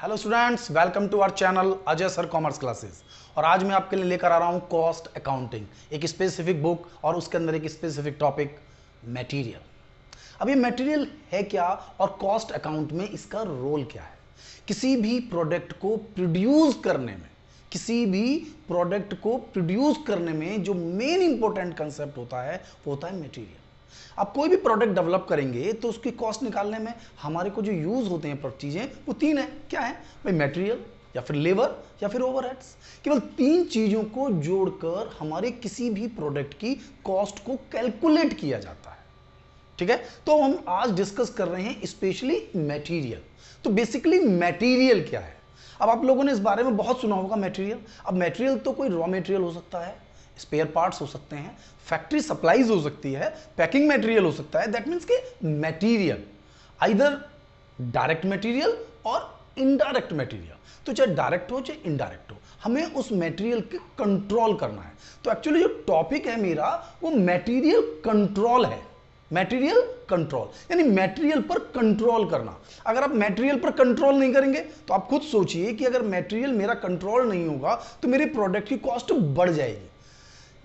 Hello students, welcome to our channel Ajay sir commerce classes. और आज मैं आपके लिए लेकर आ रहा हूं कॉस्ट अकाउंटिंग, एक स्पेसिफिक बुक और उसके अंदर एक स्पेसिफिक टॉपिक मटेरियल। अब ये मटेरियल है क्या और कॉस्ट अकाउंट में इसका रोल क्या है? किसी भी प्रोडक्ट को प्रोड्यूस करने में जो मेन इंपॉर्टेंट कंसेप्ट होता है वो होता है मटेरियल। आप कोई भी प्रोडक्ट डेवलप करेंगे तो उसकी कॉस्ट निकालने में हमारे को जो यूज होते हैं चीजें वो तीन है। क्या है भाई? मटेरियल या फिर लेबर या फिर ओवरहेड्स। केवल तीन चीजों को जोड़कर हमारे किसी भी प्रोडक्ट की कॉस्ट को कैलकुलेट किया जाता है। ठीक है, तो हम आज डिस्कस कर रहे हैं स्पेशली मटेरियल। तो बेसिकली मटेरियल क्या है? अब आप लोगों ने इस बारे में बहुत सुना होगा मटेरियल। अब मटेरियल तो कोई रॉ मटेरियल हो सकता है, स्पेयर पार्ट्स हो सकते हैं, फैक्ट्री सप्लाईज हो सकती है, पैकिंग मटेरियल हो सकता है। दैट मीन्स के मटेरियल आइदर डायरेक्ट मटेरियल और इनडायरेक्ट मटेरियल। तो चाहे डायरेक्ट हो चाहे इनडायरेक्ट हो, हमें उस मटेरियल के कंट्रोल करना है। तो एक्चुअली जो टॉपिक है मेरा वो मटेरियल कंट्रोल है। मटेरियल कंट्रोल यानी मटेरियल पर कंट्रोल करना। अगर आप मटेरियल पर कंट्रोल नहीं करेंगे तो आप खुद सोचिए कि अगर मटेरियल मेरा कंट्रोल नहीं होगा तो मेरे प्रोडक्ट की कॉस्ट बढ़ जाएगी।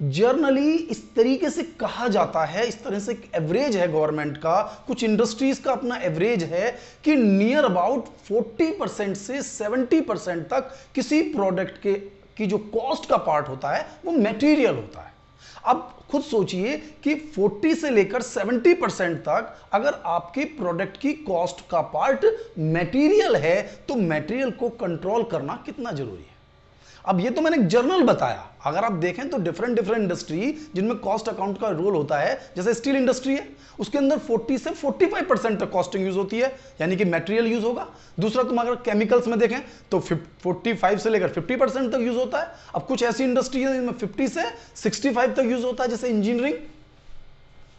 जर्नली इस तरीके से कहा जाता है, इस तरह से एवरेज है गवर्नमेंट का, कुछ इंडस्ट्रीज का अपना एवरेज है कि नियर अबाउट 40% से 70% तक किसी प्रोडक्ट के की जो कॉस्ट का पार्ट होता है वो मटेरियल होता है। अब खुद सोचिए कि 40 से लेकर 70% तक अगर आपके प्रोडक्ट की कॉस्ट का पार्ट मटेरियल है तो मटेरियल को कंट्रोल करना कितना जरूरी है। अब ये तो मैंने एक जर्नल बताया। अगर आप देखें तो डिफरेंट इंडस्ट्री जिनमें कॉस्ट अकाउंट का रोल होता है, जैसे स्टील इंडस्ट्री है, उसके अंदर 40 से 45% तक कॉस्टिंग यूज होती है, यानी कि मटेरियल यूज होगा। दूसरा तुम अगर केमिकल्स में देखें तो 45 से लेकर 50% तक यूज होता है। अब कुछ ऐसी इंडस्ट्री है जिनमें 50 से 65 तक यूज होता है, जैसे इंजीनियरिंग।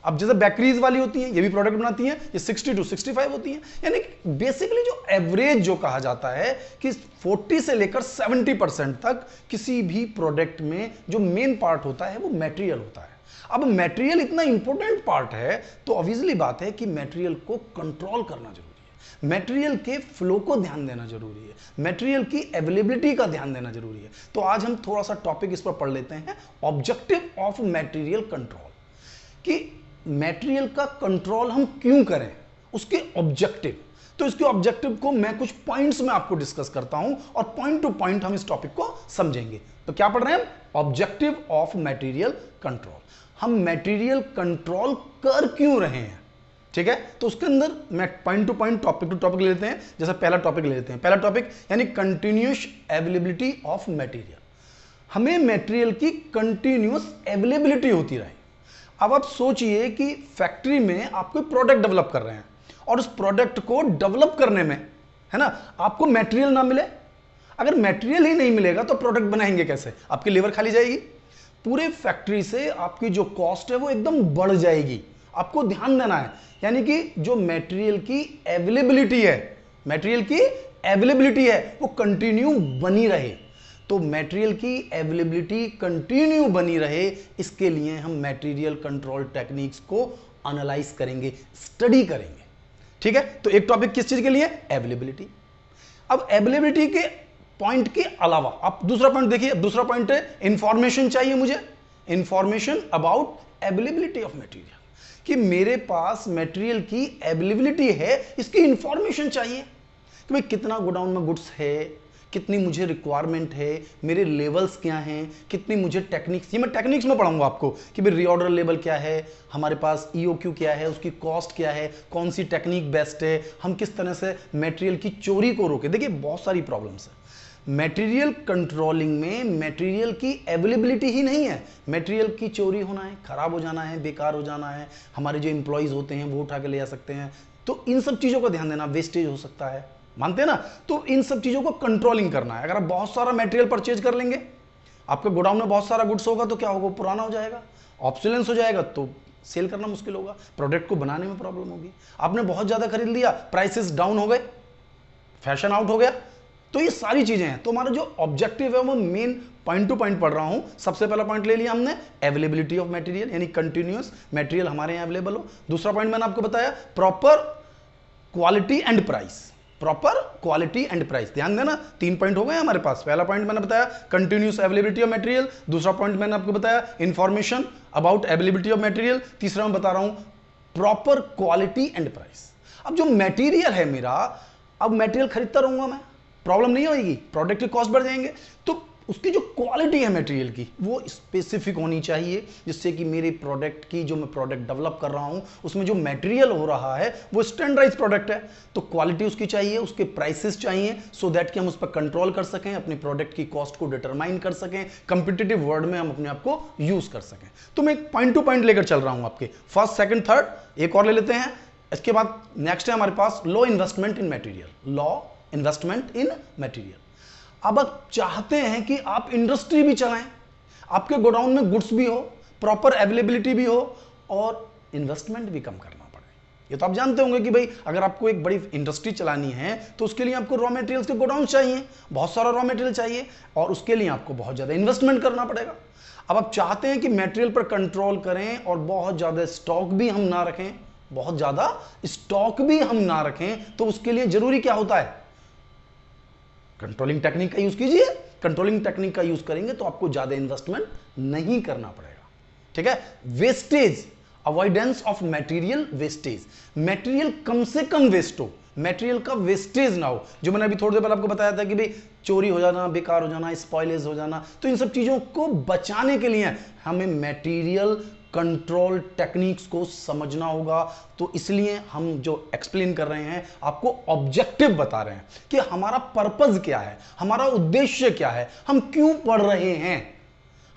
अब जैसे बेकरीज वाली होती हैं, ये भी प्रोडक्ट बनाती हैं, ये 60 to 65 होती हैं। यानी बेसिकली जो एवरेज जो कहा जाता है कि 40 से लेकर 70% तक किसी भी प्रोडक्ट में जो मेन पार्ट होता है वो मटेरियल होता है। अब मटेरियल इतना इंपॉर्टेंट पार्ट है तो ऑब्वियसली बात है कि मटेरियल को कंट्रोल करना जरूरी है, मटेरियल के फ्लो को ध्यान देना जरूरी है, मटेरियल की अवेलेबिलिटी का ध्यान देना जरूरी है। तो आज हम थोड़ा सा टॉपिक इस पर पढ़ लेते हैं, ऑब्जेक्टिव ऑफ मटेरियल कंट्रोल, कि मटेरियल का कंट्रोल हम क्यों करें, उसके ऑब्जेक्टिव। तो इसके ऑब्जेक्टिव को मैं कुछ पॉइंट्स में आपको डिस्कस करता हूं और पॉइंट टू पॉइंट हम इस टॉपिक को समझेंगे। तो क्या पढ़ रहे हैं हम? Objective of material control. हम मटेरियल कंट्रोल कर क्यों रहे हैं, ठीक है? तो उसके अंदर मैं point to point, topic to topic ले लेते हैं। जैसे पहला टॉपिक ले लेते हैं। पहला टॉपिक यानी कंटिन्यूअस अवेलेबिलिटी ऑफ मटेरियल। हमें मटेरियल की कंटिन्यूअस अवेलेबिलिटी होती रहे। अब आप सोचिए कि फैक्ट्री में आप कोई प्रोडक्ट डेवलप कर रहे हैं और उस प्रोडक्ट को डेवलप करने में, है ना, आपको मटेरियल ना मिले। अगर मटेरियल ही नहीं मिलेगा तो प्रोडक्ट बनाएंगे कैसे? आपकी लेबर खाली जाएगी, पूरे फैक्ट्री से आपकी जो कॉस्ट है वो एकदम बढ़ जाएगी। आपको ध्यान देना है, यानी कि जो मटेरियल की अवेलेबिलिटी है वो कंटिन्यू बनी रहे। तो मटेरियल की अवेलेबिलिटी कंटिन्यू बनी रहे, इसके लिए हम मटेरियल कंट्रोल टेक्निक्स को एनालाइज करेंगे, स्टडी करेंगे। ठीक है, तो एक टॉपिक किस चीज के लिए? अवेलेबिलिटी। अब अवेलेबिलिटी के पॉइंट के अलावा आप दूसरा पॉइंट देखिए। दूसरा पॉइंट है इंफॉर्मेशन चाहिए मुझे, information about availability of material, कि मेरे पास मटेरियल की अवेलेबिलिटी है, इसकी इंफॉर्मेशन चाहिए कि भाई कितना गोडाउन में गुड्स है, कितनी मुझे रिक्वायरमेंट है, मेरे लेवल्स क्या हैं, कितनी मुझे टेक्निक्स, ये मैं टेक्निक्स में पढ़ाऊंगा आपको कि भाई रीऑर्डर लेवल क्या है, हमारे पास ईओक्यू क्या है, उसकी कॉस्ट क्या है, कौन सी टेक्निक बेस्ट है, हम किस तरह से मटेरियल की चोरी को रोके। देखिए बहुत सारी प्रॉब्लम्स है मटेरियल कंट्रोलिंग में। मटेरियल की अवेलेबिलिटी ही नहीं है, मटेरियल की चोरी होना है, खराब हो जाना है, बेकार हो जाना है, हमारे जो इंप्लॉइज होते हैं वो उठा के ले जा सकते हैं। तो इन सब चीज़ों का ध्यान देना, वेस्टेज हो सकता है, मानते हैं ना। तो इन सब चीजों को कंट्रोलिंग करना है। अगर आप बहुत सारा मटेरियल परचेज कर लेंगे, आपके गोडाउन में बहुत सारा गुड्स होगा तो क्या होगा? पुराना हो जाएगा, ऑब्सोलेंस हो जाएगा, तो सेल करना मुश्किल होगा, प्रोडक्ट को बनाने में प्रॉब्लम होगी। आपने बहुत ज्यादा खरीद लिया, प्राइसेस डाउन हो गए, फैशन आउट हो गया। तो ये सारी चीजें हैं। तो हमारा जो ऑब्जेक्टिव है वो मेन पॉइंट टू पॉइंट पढ़ रहा हूं। सबसे पहला पॉइंट ले लिया हमने, अवेलेबिलिटी ऑफ मटेरियल, यानी कंटिन्यूअस मटेरियल हमारे यहां अवेलेबल हो। दूसरा पॉइंट मैंने आपको बताया, proper quality and price, proper quality and price. ध्यान देना, 3 पॉइंट हो गए हमारे पास। पहला पॉइंट मैंने बताया कंटिन्यूस अवेलेबिलिटी ऑफ मटेरियल, दूसरा पॉइंट मैंने आपको बताया information about availability of material, तीसरा मैं बता रहा हूं प्रॉपर क्वालिटी एंड प्राइस। अब जो मटेरियल है मेरा, अब मटेरियल खरीदता रहूंगा मैं, प्रॉब्लम नहीं होगी, प्रोडक्ट की कॉस्ट बढ़ जाएंगे, तो उसकी जो क्वालिटी है मटेरियल की वो स्पेसिफिक होनी चाहिए, जिससे कि मेरे प्रोडक्ट की जो मैं प्रोडक्ट डेवलप कर रहा हूं उसमें जो मटेरियल हो रहा है वो स्टैंडर्डाइज प्रोडक्ट है। तो क्वालिटी उसकी चाहिए, उसके प्राइसेस चाहिए, सो दैट कि हम उस पर कंट्रोल कर सकें, अपने प्रोडक्ट की कॉस्ट को डिटरमाइन कर सकें, कंपिटिटिव वर्ल्ड में हम अपने आप को यूज कर सकें। तो मैं पॉइंट टू पॉइंट लेकर चल रहा हूं आपके, फर्स्ट सेकंड थर्ड, एक और ले लेते हैं। इसके बाद नेक्स्ट है हमारे पास low investment in material, low investment in material. अब आप चाहते हैं कि आप इंडस्ट्री भी चलाएं, आपके गोडाउन में गुड्स भी हो, प्रॉपर अवेलेबिलिटी भी हो और इन्वेस्टमेंट भी कम करना पड़े। ये तो आप जानते होंगे कि भाई अगर आपको एक बड़ी इंडस्ट्री चलानी है तो उसके लिए आपको रॉ मटेरियल्स के गोडाउन चाहिए, बहुत सारा रॉ मटेरियल चाहिए और उसके लिए आपको बहुत ज्यादा इन्वेस्टमेंट करना पड़ेगा। अब आप चाहते हैं कि मटेरियल पर कंट्रोल करें और बहुत ज्यादा स्टॉक भी हम ना रखें, बहुत ज्यादा स्टॉक भी हम ना रखें, तो उसके लिए जरूरी क्या होता है, कंट्रोलिंग टेक्निक का यूज कीजिए। कंट्रोलिंग टेक्निक का यूज करेंगे तो आपको ज्यादा इन्वेस्टमेंट नहीं करना पड़ेगा। ठीक है, wastage, avoidance of material wastage, material कम से कम वेस्ट हो, मटेरियल का वेस्टेज ना हो। जो मैंने अभी थोड़ी देर पहले आपको बताया था कि भाई चोरी हो जाना, बेकार हो जाना, स्पॉइलेज हो जाना, तो इन सब चीजों को बचाने के लिए हमें मटेरियल कंट्रोल टेक्निक्स को समझना होगा। तो इसलिए हम जो एक्सप्लेन कर रहे हैं आपको ऑब्जेक्टिव बता रहे हैं कि हमारा पर्पस क्या है, हमारा उद्देश्य क्या है, हम क्यों पढ़ रहे हैं,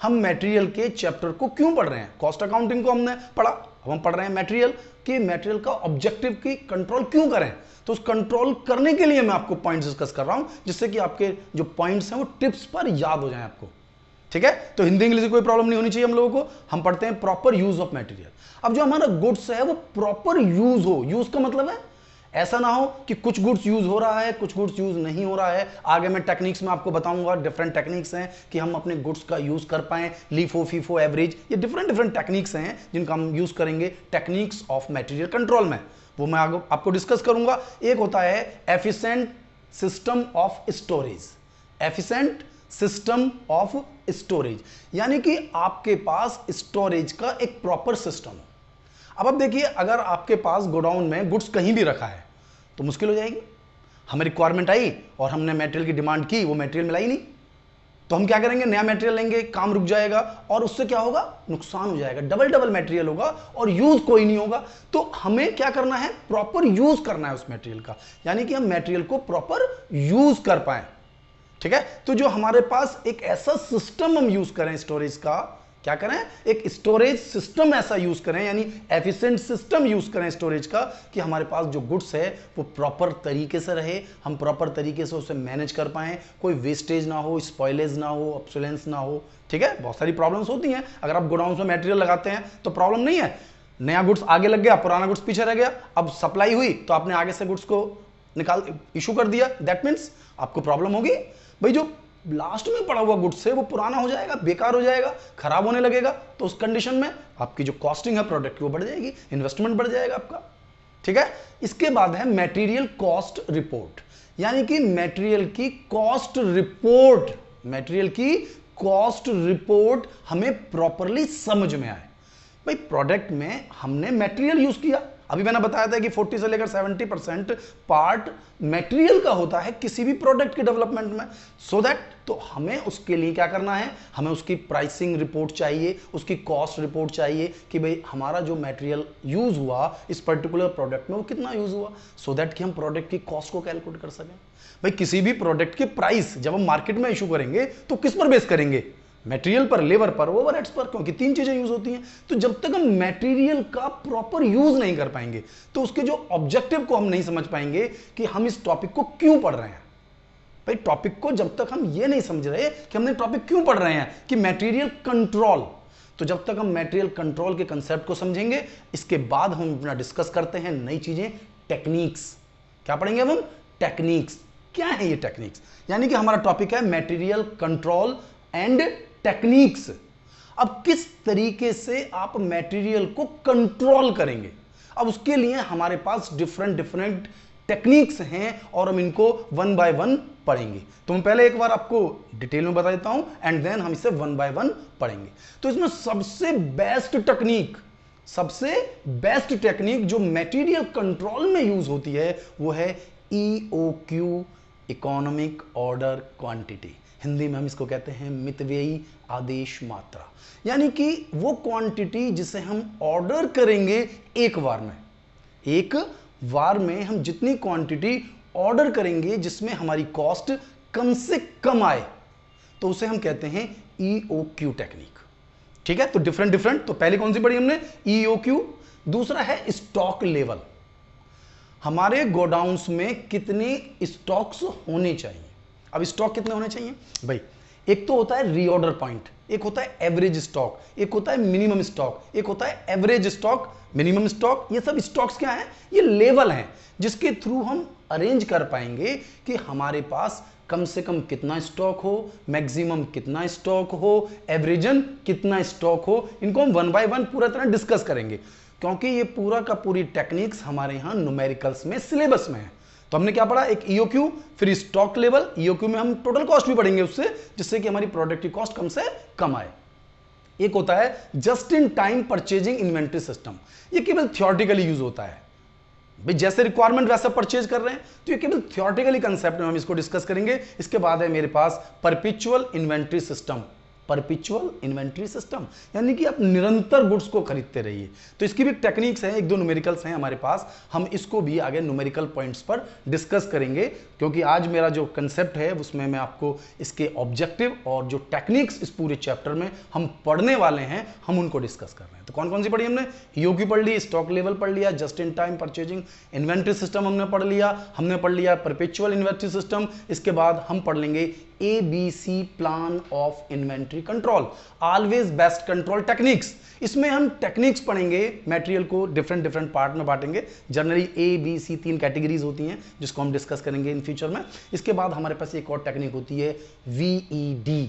हम मटेरियल के चैप्टर को क्यों पढ़ रहे हैं। कॉस्ट अकाउंटिंग को हमने पढ़ा, अब हम पढ़ रहे हैं मटेरियल कि मटेरियल का ऑब्जेक्टिव की कंट्रोल क्यों करें। तो उस कंट्रोल करने के लिए मैं आपको पॉइंट्स डिस्कस कर रहा हूं, जिससे कि आपके जो पॉइंट्स हैं वो टिप्स पर याद हो जाएं आपको। ठीक है, तो हिंदी इंग्लिश की कोई प्रॉब्लम नहीं होनी चाहिए हम लोगों को। हम पढ़ते हैं प्रॉपर यूज ऑफ मटेरियल। अब जो हमारा गुड्स है वो प्रॉपर यूज हो, यूज का मतलब है ऐसा ना हो कि कुछ गुड्स यूज हो रहा है, कुछ गुड्स यूज नहीं हो रहा है। आगे मैं टेक्निक्स में आपको बताऊंगा, डिफरेंट टेक्निक्स हैं कि हम अपने गुड्स का यूज कर पाए, लीफो फीफो एवरेज, ये डिफरेंट टेक्निक्स हैं जिनका हम यूज करेंगे टेक्निक्स ऑफ मटेरियल कंट्रोल में, वो मैं आगे आपको डिस्कस करूंगा। एक होता है efficient system of storage, efficient system of storage, यानी कि आपके पास स्टोरेज का एक प्रॉपर सिस्टम हो। अब आप देखिए, अगर आपके पास गोडाउन में गुड्स कहीं भी रखा है तो मुश्किल हो जाएगी। हमें रिक्वायरमेंट आई और हमने मटेरियल की डिमांड की, वो मटेरियल मिला ही नहीं, तो हम क्या करेंगे, नया मटेरियल लेंगे, काम रुक जाएगा और उससे क्या होगा, नुकसान हो जाएगा, डबल मटेरियल होगा और यूज कोई नहीं होगा। तो हमें क्या करना है, प्रॉपर यूज करना है उस मटेरियल का, यानी कि हम मटेरियल को प्रॉपर यूज कर पाए। ठीक है, तो जो हमारे पास एक ऐसा सिस्टम हम यूज करें स्टोरेज का, क्या करें, एक स्टोरेज सिस्टम ऐसा यूज करें, यानी एफिशिएंट सिस्टम यूज करें स्टोरेज का, कि हमारे पास जो गुड्स है वो प्रॉपर तरीके से रहे, हम प्रॉपर तरीके से उसे मैनेज कर पाएं, कोई वेस्टेज ना हो, स्पॉइलेज ना हो, ऑब्सोलेंस ना हो। ठीक है, बहुत सारी प्रॉब्लम्स होती हैं। अगर आप गोडाउन में मटेरियल लगाते हैं तो प्रॉब्लम नहीं है, नया गुड्स आगे लग गया, पुराना गुड्स पीछे रह गया, अब सप्लाई हुई तो आपने आगे से गुड्स को निकाल इशू कर दिया, दैट मीन्स आपको प्रॉब्लम होगी। भाई जो लास्ट में पड़ा हुआ गुड्स है वो पुराना हो जाएगा, बेकार हो जाएगा, खराब होने लगेगा, तो उस कंडीशन में आपकी जो कॉस्टिंग है प्रोडक्ट की वो बढ़ जाएगी, इन्वेस्टमेंट बढ़ जाएगा आपका। ठीक है, इसके बाद है मटेरियल कॉस्ट रिपोर्ट, यानी कि मटेरियल की कॉस्ट रिपोर्ट, मटेरियल की कॉस्ट रिपोर्ट हमें प्रॉपरली समझ में आए। भाई प्रोडक्ट में हमने मटेरियल यूज किया, अभी मैंने बताया था कि 40 से लेकर 70% पार्ट मटेरियल का होता है किसी भी प्रोडक्ट के डेवलपमेंट में। सो दैट, तो हमें उसके लिए क्या करना है, हमें उसकी प्राइसिंग रिपोर्ट चाहिए, उसकी कॉस्ट रिपोर्ट चाहिए कि भाई हमारा जो मटेरियल यूज हुआ इस पर्टिकुलर प्रोडक्ट में वो कितना यूज हुआ, सो दैट कि हम प्रोडक्ट की कॉस्ट को कैलकुलेट कर सकें। भाई किसी भी प्रोडक्ट के प्राइस जब हम मार्केट में इशू करेंगे तो किस पर बेस करेंगे, मटेरियल पर, लेबर पर, ओवरहेड्स पर, क्योंकि 3 चीजें यूज होती हैं। तो जब तक हम मटेरियल का प्रॉपर यूज नहीं कर पाएंगे तो उसके जो ऑब्जेक्टिव को हम नहीं समझ पाएंगे कि हम इस टॉपिक को क्यों पढ़ रहे हैं। भाई टॉपिक को जब तक हम ये नहीं समझ रहे कि हमने टॉपिक क्यों पढ़ रहे हैं कि मटेरियल कंट्रोल, तो जब तक हम मटेरियल कंट्रोल के कंसेप्ट को समझेंगे, इसके बाद हम अपना डिस्कस करते हैं नई चीजें, टेक्निक्स। क्या पढ़ेंगे हम, टेक्निक्स। क्या है ये टेक्निक्स, यानी कि हमारा टॉपिक है मटेरियल कंट्रोल एंड टेक्निक्स। अब किस तरीके से आप मटेरियल को कंट्रोल करेंगे, अब उसके लिए हमारे पास डिफरेंट टेक्निक्स हैं और हम इनको वन बाय वन पढ़ेंगे। तो मैं पहले एक बार आपको डिटेल में बता देता हूं एंड देन हम इसे वन बाय वन पढ़ेंगे। तो इसमें सबसे बेस्ट टेक्निक जो मटेरियल कंट्रोल में यूज होती है वो है EOQ, economic order quantity. Hindi में हम इसको कहते हैं मितव्ययी आदेश मात्रा, यानी कि वो क्वांटिटी जिसे हम ऑर्डर करेंगे एक बार में हम जितनी क्वांटिटी ऑर्डर करेंगे जिसमें हमारी कॉस्ट कम से कम आए, तो उसे हम कहते हैं EOQ टेक्निक। ठीक है, तो डिफरेंट तो पहले कौन सी पढ़ी हमने? EOQ। दूसरा है स्टॉक लेवल, हमारे गोडाउन्स में कितने स्टॉक्स होने चाहिए। अब स्टॉक कितने होने चाहिए भाई? एक तो होता है रीऑर्डर पॉइंट, एक होता है एवरेज स्टॉक, एक होता है मिनिमम स्टॉक, एक होता है एवरेज स्टॉक, मिनिमम स्टॉक। ये सब स्टॉक्स क्या हैं? ये लेवल हैं जिसके थ्रू हम अरेंज कर पाएंगे कि हमारे पास कम से कम कितना स्टॉक हो, मैक्सिमम कितना स्टॉक हो, एवरेजन कितना स्टॉक हो। इनको हम वन बाय वन पूरा तरह डिस्कस करेंगे, क्योंकि ये पूरा का पूरी टेक्निक्स हमारे यहां न्यूमेरिकल्स में सिलेबस में है। तो हमने क्या पढ़ा? एक EOQ, फिर स्टॉक लेवल। EOQ में हम टोटल कॉस्ट भी पढ़ेंगे उससे, जिससे कि हमारी प्रोडक्ट की कॉस्ट कम से कम आए। एक होता है just in time purchasing inventory system. ये केवल थियोरेटिकली यूज होता है भाई, जैसे रिक्वायरमेंट वैसा परचेज कर रहे हैं, तो ये केवल थियोरेटिकली कंसेप्ट में हम इसको डिस्कस करेंगे। इसके बाद है मेरे पास perpetual inventory system. Perpetual inventory system यानी कि आप निरंतर गुड्स को खरीदते रहिए। तो इसकी भी टेक्निक्स हैं, एक दो न्यूमेरिकल्स हैं हमारे पास, हम इसको भी आगे न्यूमेरिकल पॉइंट्स पर डिस्कस करेंगे, क्योंकि आज मेरा जो कंसेप्ट है उसमें मैं आपको इसके ऑब्जेक्टिव और जो टेक्निक्स इस पूरे चैप्टर में हम पढ़ने वाले हैं हम उनको डिस्कस कर रहे हैं। तो कौन कौन सी पढ़ी हमने? EOQ पढ़ ली, स्टॉक लेवल पढ़ लिया, just in time purchasing inventory system हमने पढ़ लिया परपेचुअल इन्वेंट्री सिस्टम। इसके बाद हम पढ़ लेंगे ABC plan of inventory control, always best control techniques. इसमें हम टेक्निक्स पढ़ेंगे, मटेरियल को डिफरेंट पार्ट में बांटेंगे। जनरली ABC 3 कैटेगरीज होती हैं जिसको हम डिस्कस करेंगे इन फ्यूचर में। इसके बाद हमारे पास एक और टेक्निक होती है VED।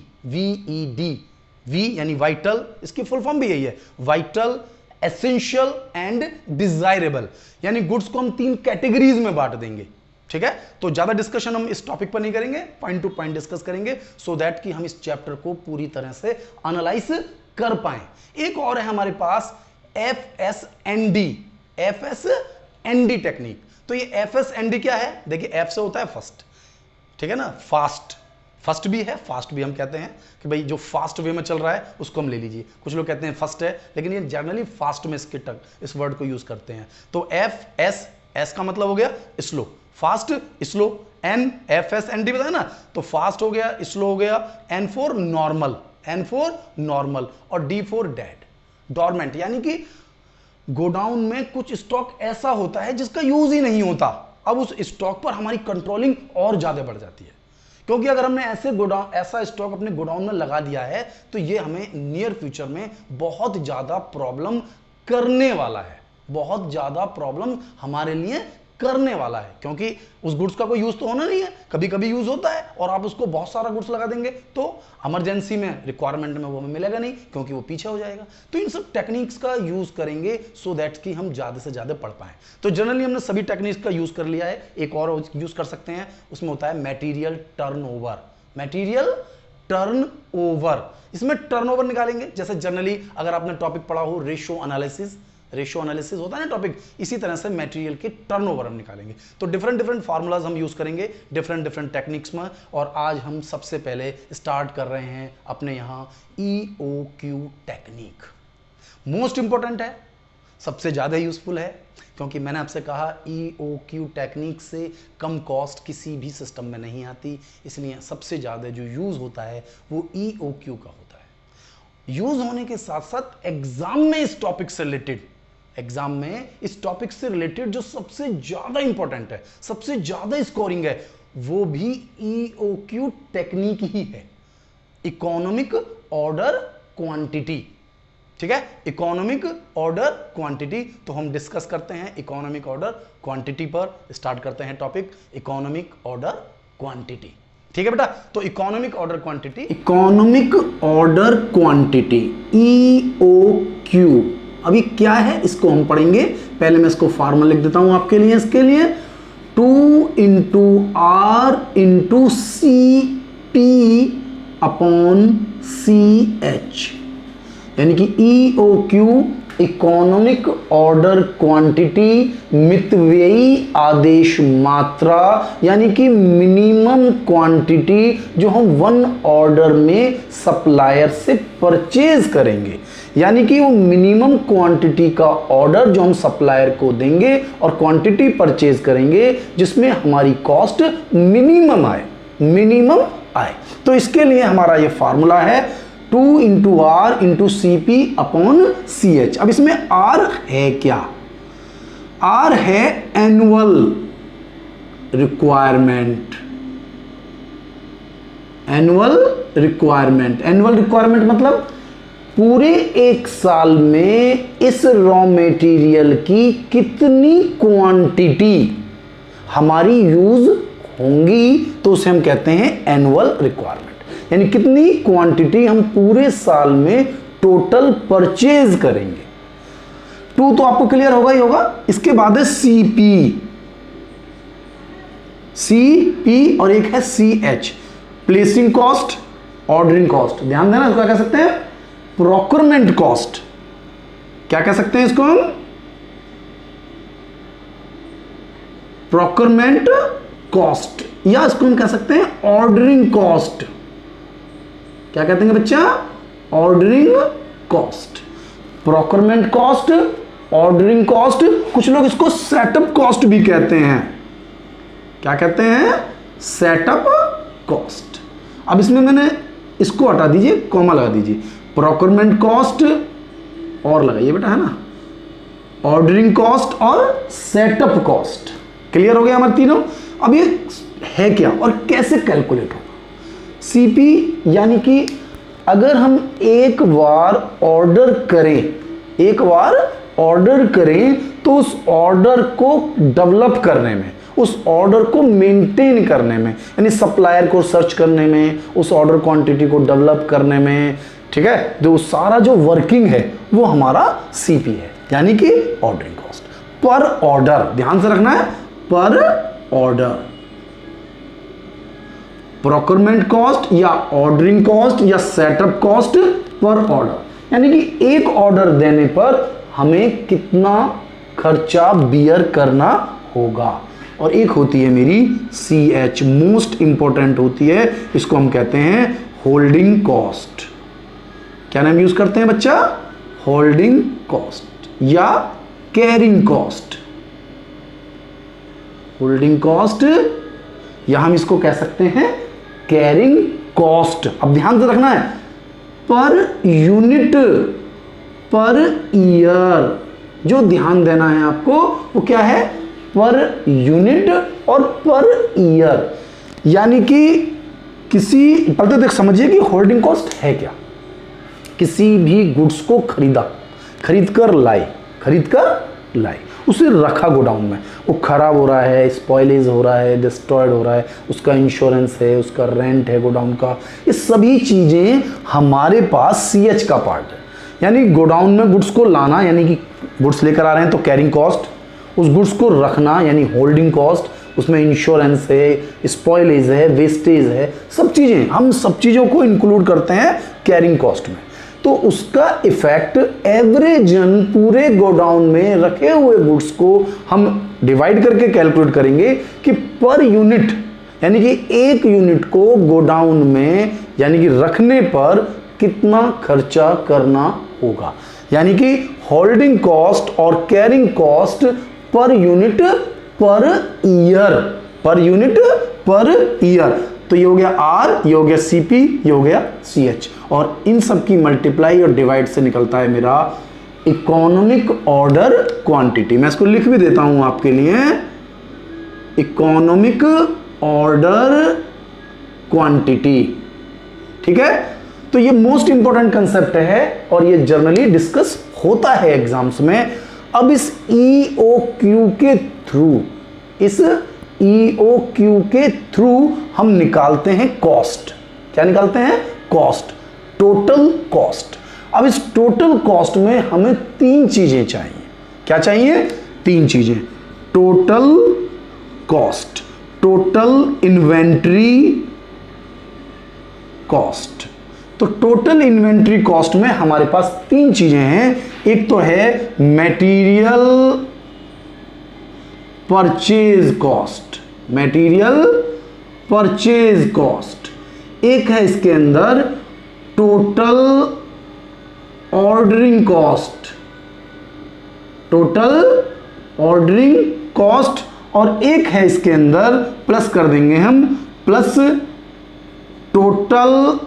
V यानी वाइटल, इसकी फुल फॉर्म भी यही है, वाइटल, एसेंशियल एंड डिजायरेबल। यानी गुड्स को हम 3 कैटेगरीज में बांट देंगे। ठीक है, तो ज्यादा डिस्कशन हम इस टॉपिक पर नहीं करेंगे, पॉइंट टू पॉइंट डिस्कस करेंगे, सो दैट कि हम इस चैप्टर को पूरी तरह से एनालाइज कर पाए। एक और है हमारे पास FSND टेक्निक। तो ये FSND क्या है? देखिए, F से होता है फर्स्ट, ठीक है ना, फर्स्ट भी है, फास्ट भी हम कहते हैं कि भाई जो फास्ट वे में चल रहा है उसको हम ले लीजिए। कुछ लोग कहते हैं फर्स्ट है, लेकिन ये जनरली फास्ट में इस वर्ड को यूज करते हैं। तो S का मतलब हो गया स्लो, फास्ट स्लो, FSND बताया ना, तो फास्ट हो गया, स्लो हो गया, N फॉर नॉर्मल और D फॉर डेड, डॉर्मेंट। यानी कि गोडाउन में कुछ स्टॉक ऐसा होता है जिसका यूज ही नहीं होता, अब उस स्टॉक पर हमारी कंट्रोलिंग और ज्यादा बढ़ जाती है, क्योंकि अगर हमने ऐसा स्टॉक अपने गोडाउन में लगा दिया है तो ये हमें नियर फ्यूचर में बहुत ज्यादा प्रॉब्लम करने वाला है, बहुत ज्यादा प्रॉब्लम हमारे लिए करने वाला है, क्योंकि उस गुड्स का कोई यूज तो होना नहीं है, कभी कभी यूज होता है और आप उसको बहुत सारा गुड्स लगा देंगे तो इमरजेंसी में, रिक्वायरमेंट में वो हमें मिलेगा नहीं, क्योंकि वो पीछे हो जाएगा। तो इन सब टेक्निक्स का यूज करेंगे सो दैट कि हम ज्यादा से ज्यादा पढ़ पाए। तो जनरली हमने सभी टेक्निक्स का यूज कर लिया है, एक और यूज कर सकते हैं, उसमें होता है मटेरियल टर्नओवर। इसमें टर्नओवर निकालेंगे, जैसे जनरली अगर आपने टॉपिक पढ़ा हो रेशियो एनालिसिस होता है ना टॉपिक, इसी तरह से मटेरियल के टर्नओवर हम निकालेंगे। तो डिफरेंट फार्मूलाज हम यूज करेंगे डिफरेंट टेक्निक्स में। और आज हम सबसे पहले स्टार्ट कर रहे हैं अपने यहां EOQ टेक्निक। मोस्ट इंपॉर्टेंट है, सबसे ज्यादा यूजफुल है, क्योंकि मैंने आपसे कहा EOQ टेक्निक से कम कॉस्ट किसी भी सिस्टम में नहीं आती, इसलिए सबसे ज्यादा जो यूज होता है वो EOQ का होता है। यूज होने के साथ साथ एग्जाम में इस टॉपिक से रिलेटेड जो सबसे ज्यादा इंपॉर्टेंट है, सबसे ज्यादा स्कोरिंग है, वो भी EOQ टेक्निक ही है, इकोनॉमिक ऑर्डर क्वांटिटी। ठीक है, इकोनॉमिक ऑर्डर क्वांटिटी। तो हम डिस्कस करते हैं इकोनॉमिक ऑर्डर क्वांटिटी पर, स्टार्ट करते हैं टॉपिक इकोनॉमिक ऑर्डर क्वांटिटी। ठीक है बेटा, तो इकोनॉमिक ऑर्डर क्वांटिटी EOQ अभी क्या है इसको हम पढ़ेंगे। पहले मैं इसको फार्मूला लिख देता हूं आपके लिए, इसके लिए 2 into R into C P upon C H, यानी कि E O Q economic order quantity, मितव्ययी आदेश मात्रा, यानी कि मिनिमम क्वांटिटी जो हम वन ऑर्डर में सप्लायर से परचेज करेंगे, यानी कि वो मिनिमम क्वांटिटी का ऑर्डर जो हम सप्लायर को देंगे और क्वांटिटी परचेज करेंगे जिसमें हमारी कॉस्ट मिनिमम आए। तो इसके लिए हमारा ये फार्मूला है 2 into R into C P upon C H. अब इसमें आर है क्या? आर है एनुअल रिक्वायरमेंट। एनुअल रिक्वायरमेंट मतलब पूरे एक साल में इस रॉ मटेरियल की कितनी क्वांटिटी हमारी यूज होंगी, तो उसे हम कहते हैं एनुअल रिक्वायरमेंट। यानी कितनी क्वांटिटी हम पूरे साल में टोटल परचेज करेंगे। 2 तो आपको क्लियर होगा ही होगा। इसके बाद है सीपी और एक है CH, placing cost, ordering cost. ध्यान देना, इसको कह सकते हैं प्रोक्योरमेंट कॉस्ट। क्या कह सकते हैं इसको हम? प्रोक्योरमेंट कॉस्ट, या इसको हम कह सकते हैं ऑर्डरिंग कॉस्ट। क्या कहते हैं बच्चा? Ordering cost, procurement cost, ordering cost. कुछ लोग इसको सेटअप कॉस्ट भी कहते हैं। क्या कहते हैं? Setup cost. अब इसमें मैंने इसको हटा दीजिए, कॉमा लगा दीजिए। प्रोक्योरमेंट कॉस्ट और लगाइए बेटा, है ना, ऑर्डरिंग कॉस्ट और सेटअप कॉस्ट। क्लियर हो गया हमारे तीनों। अब ये है क्या और कैसे कैलकुलेट होगा? सीपी यानी कि अगर हम एक बार ऑर्डर करें तो उस ऑर्डर को डेवलप करने में, उस ऑर्डर को मेंटेन करने में, यानी सप्लायर को सर्च करने में, उस ऑर्डर क्वांटिटी को डेवलप करने में, ठीक है, जो सारा जो वर्किंग है वो हमारा सीपी है, यानी कि ऑर्डरिंग कॉस्ट पर ऑर्डर। ध्यान से रखना है, पर ऑर्डर। प्रोक्योरमेंट कॉस्ट या ऑर्डरिंग कॉस्ट या सेटअप कॉस्ट पर ऑर्डर, यानी कि एक ऑर्डर देने पर हमें कितना खर्चा बियर करना होगा। और एक होती है मेरी CH, मोस्ट इंपॉर्टेंट होती है, इसको हम कहते हैं होल्डिंग कॉस्ट। क्या नाम यूज करते हैं बच्चा? होल्डिंग कॉस्ट या कैरिंग कॉस्ट। होल्डिंग कॉस्ट या हम इसको कह सकते हैं कैरिंग कॉस्ट। अब ध्यान से रखना है, पर यूनिट, पर ईयर, जो ध्यान देना है आपको वो क्या है? पर यूनिट और पर ईयर। यानी कि किसी, पहले तो देख समझिए कि होल्डिंग कॉस्ट है क्या। किसी भी गुड्स को खरीद कर लाई, उसे रखा गोडाउन में, वो खराब हो रहा है, स्पॉइलेज हो रहा है, डिस्ट्रॉयड हो रहा है, उसका इंश्योरेंस है, उसका रेंट है गोडाउन का, ये सभी चीज़ें हमारे पास CH का पार्ट है। यानी गोडाउन में गुड्स को लाना, यानी कि गुड्स लेकर आ रहे हैं तो कैरिंग कॉस्ट, उस गुड्स को रखना यानी होल्डिंग कॉस्ट, उसमें इंश्योरेंस है, स्पॉइलेज है, वेस्टेज है, सब चीज़ें, हम सब चीज़ों को इंक्लूड करते हैं कैरिंग कॉस्ट में। तो उसका इफेक्ट एवरेजन पूरे गोडाउन में रखे हुए गुड्स को हम डिवाइड करके कैलकुलेट करेंगे कि पर यूनिट, यानी कि एक यूनिट को गोडाउन में यानी कि रखने पर कितना खर्चा करना होगा। यानी कि होल्डिंग कॉस्ट और carrying cost per unit per year. तो ये हो गया R, ये हो गया CP, ये हो गया CH, और इन सब की मल्टीप्लाई और डिवाइड से निकलता है मेरा इकोनॉमिक ऑर्डर क्वांटिटी। मैं इसको लिख भी देता हूं आपके लिए, इकोनॉमिक ऑर्डर क्वांटिटी। ठीक है, तो ये मोस्ट इंपॉर्टेंट कंसेप्ट है और ये जनरली डिस्कस होता है एग्जाम्स में। अब इस EOQ के थ्रू हम निकालते हैं कॉस्ट। क्या निकालते हैं? Cost, total cost. अब इस टोटल कॉस्ट में हमें 3 चीजें चाहिए। क्या चाहिए? 3 चीजें। Total cost, total inventory cost. तो टोटल इन्वेंट्री कॉस्ट में हमारे पास तीन चीजें हैं। एक तो है material purchase cost, material purchase cost. एक है इसके अंदर total ordering cost, total ordering cost, और एक है इसके अंदर प्लस कर देंगे हम, plus total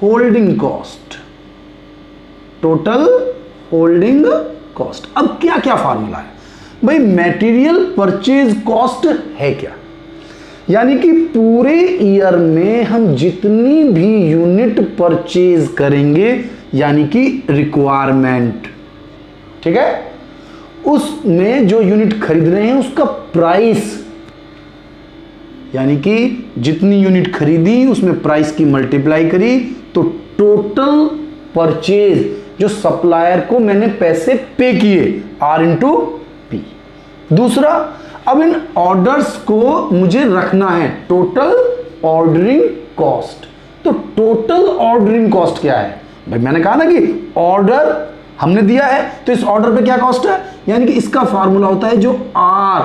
holding cost, total holding cost. अब क्या क्या फार्मूला है भाई? मटेरियल परचेज कॉस्ट है क्या? यानी कि पूरे ईयर में हम जितनी भी यूनिट परचेज करेंगे, यानी कि रिक्वायरमेंट, ठीक है, उसमें जो यूनिट खरीद रहे हैं उसका प्राइस, यानी कि जितनी यूनिट खरीदी उसमें प्राइस की मल्टीप्लाई करी, तो टोटल परचेज जो सप्लायर को मैंने पैसे पे किए, आर इंटू पी। दूसरा, अब इन ऑर्डर्स को मुझे रखना है, टोटल ऑर्डरिंग कॉस्ट। तो टोटल ऑर्डरिंग कॉस्ट क्या है भाई? मैंने कहा ना कि ऑर्डर हमने दिया है तो इस ऑर्डर पे क्या कॉस्ट है, यानी कि इसका फार्मूला होता है जो R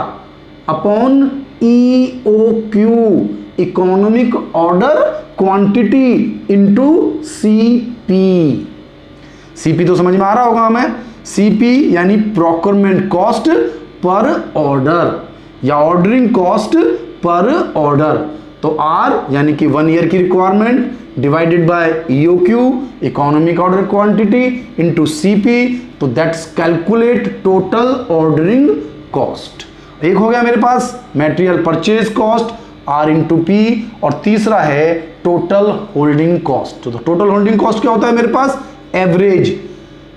upon E O Q, economic order quantity into CP. CP तो समझ में आ रहा होगा हमें, सीपी यानी प्रोक्योरमेंट कॉस्ट पर ऑर्डर या ऑर्डरिंग कॉस्ट पर ऑर्डर। तो आर यानी कि 1 ईयर की requirement divided by EOQ, economic order quantity, into CP, तो that's calculate total ordering cost. एक हो गया मेरे पास material purchase cost, R into P, और तीसरा है टोटल होल्डिंग कॉस्ट। तो टोटल होल्डिंग कॉस्ट क्या होता है मेरे पास? Average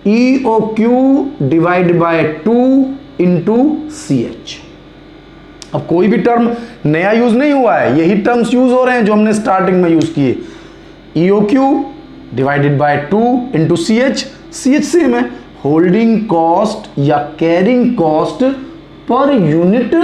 EOQ divide by 2 into C H. अब कोई भी टर्म नया यूज नहीं हुआ है, यही टर्म्स यूज हो रहे हैं जो हमने स्टार्टिंग में यूज किए। EOQ divided by 2 into C H, C H same है। होल्डिंग कॉस्ट या carrying cost per unit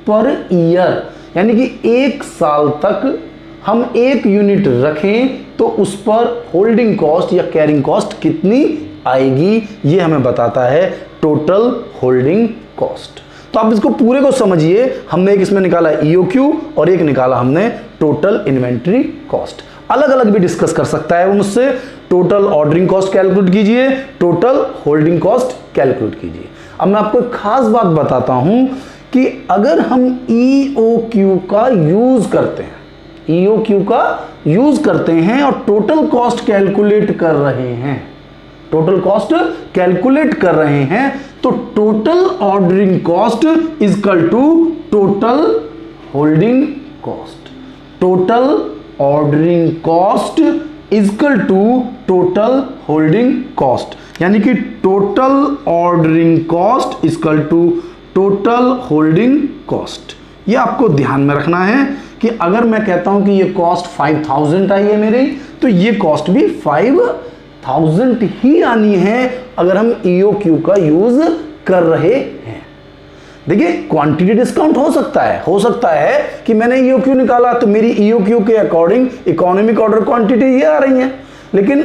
per year, यानी कि 1 साल तक हम 1 यूनिट रखें तो उस पर होल्डिंग कॉस्ट या कैरिंग कॉस्ट कितनी आएगी, ये हमें बताता है टोटल होल्डिंग कॉस्ट। तो आप इसको पूरे को समझिए। हमने एक इसमें निकाला ईओक्यू और एक निकाला हमने टोटल इन्वेंट्री कॉस्ट। अलग अलग भी डिस्कस कर सकता है वो मुझसे। टोटल ऑर्डरिंग कॉस्ट कैलकुलेट कीजिए, टोटल होल्डिंग कॉस्ट कैलकुलेट कीजिए। अब मैं आपको एक खास बात बताता हूं कि अगर हम ईओक्यू का यूज करते हैं, ईओक्यू का यूज करते हैं और टोटल कॉस्ट कैलकुलेट कर रहे हैं, टोटल कॉस्ट कैलकुलेट कर रहे हैं, तो total ordering cost is equal to total holding cost. Total ordering cost is equal to total holding cost, यानी कि total ordering cost is equal to total holding cost. ये आपको ध्यान में रखना है कि अगर मैं कहता हूं कि ये कॉस्ट 5000 आई है मेरी, तो ये कॉस्ट भी 5000 ही आनी है अगर हम ईओक्यू का यूज कर रहे हैं। देखिए क्वांटिटी डिस्काउंट हो सकता है कि मैंने ईओक्यू निकाला तो मेरी ईओक्यू के अकॉर्डिंग इकोनॉमिक ऑर्डर क्वांटिटी ये आ रही है, लेकिन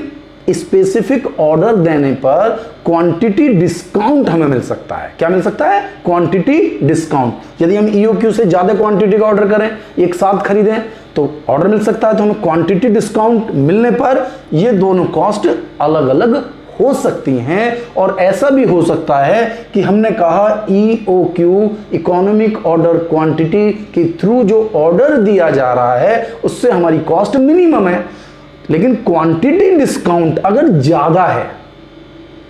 स्पेसिफिक ऑर्डर देने पर क्वांटिटी डिस्काउंट हमें मिल सकता है। क्या मिल सकता है? Quantity discount. यदि हम ईओक्यू से ज्यादा क्वांटिटी का ऑर्डर करें, एक साथ खरीदें, तो ऑर्डर मिल सकता है। तो हमें क्वांटिटी डिस्काउंट मिलने पर ये दोनों कॉस्ट अलग अलग हो सकती हैं। और ऐसा भी हो सकता है कि हमने कहा ईओक्यू इकोनॉमिक ऑर्डर क्वांटिटी के थ्रू जो ऑर्डर दिया जा रहा है उससे हमारी कॉस्ट मिनिमम है, लेकिन क्वांटिटी डिस्काउंट अगर ज्यादा है,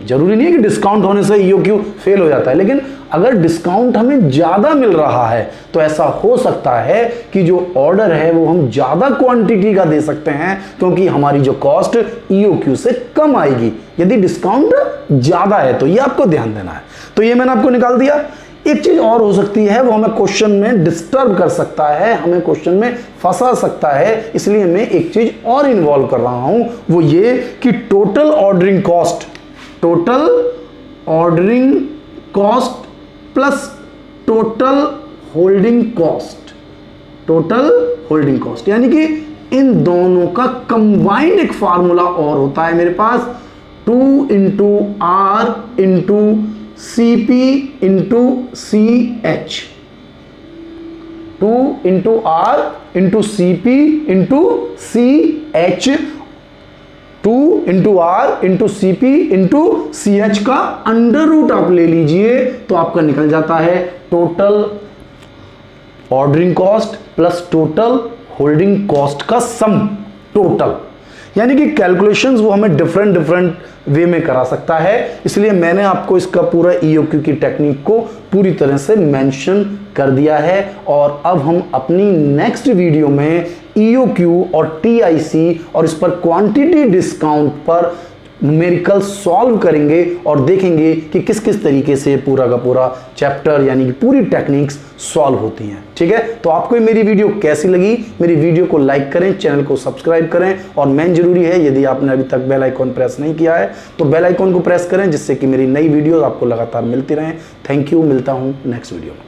जरूरी नहीं है कि डिस्काउंट होने से ईओक्यू फेल हो जाता है, लेकिन अगर डिस्काउंट हमें ज्यादा मिल रहा है तो ऐसा हो सकता है कि जो ऑर्डर है वो हम ज्यादा क्वांटिटी का दे सकते हैं, क्योंकि हमारी जो कॉस्ट ईओक्यू से कम आएगी यदि डिस्काउंट ज्यादा है। तो ये आपको ध्यान देना है। तो ये मैंने आपको निकाल दिया। एक चीज और हो सकती है, वो हमें क्वेश्चन में डिस्टर्ब कर सकता है, हमें क्वेश्चन में फंसा सकता है, इसलिए मैं एक चीज और इन्वॉल्व कर रहा हूं, वो ये कि total ordering cost, total ordering cost plus total holding cost, total holding cost, यानी कि इन दोनों का कंबाइंड एक फार्मूला और होता है मेरे पास, 2 into R into CP into CH, 2 into R into CP into CH, 2 into R into CP into CH का अंडर रूट आप ले लीजिए तो आपका निकल जाता है total ordering cost plus total holding cost का सम टोटल। यानी कि कैलकुलेशंस वो हमें डिफरेंट वे में करा सकता है, इसलिए मैंने आपको इसका पूरा EOQ की टेक्निक को पूरी तरह से मेंशन कर दिया है। और अब हम अपनी नेक्स्ट वीडियो में EOQ और TIC और इस पर क्वांटिटी डिस्काउंट पर न्यूमेरिकल सॉल्व करेंगे और देखेंगे कि किस किस तरीके से पूरा का पूरा चैप्टर यानी कि पूरी टेक्निक्स सॉल्व होती हैं। ठीक है, तो आपको मेरी वीडियो कैसी लगी? मेरी वीडियो को लाइक करें, चैनल को सब्सक्राइब करें और मेन जरूरी है यदि आपने अभी तक बेल आइकॉन प्रेस नहीं किया है तो बेल आइकॉन को प्रेस करें जिससे कि मेरी नई वीडियो आपको लगातार मिलती रहें। थैंक यू, मिलता हूं नेक्स्ट वीडियो में।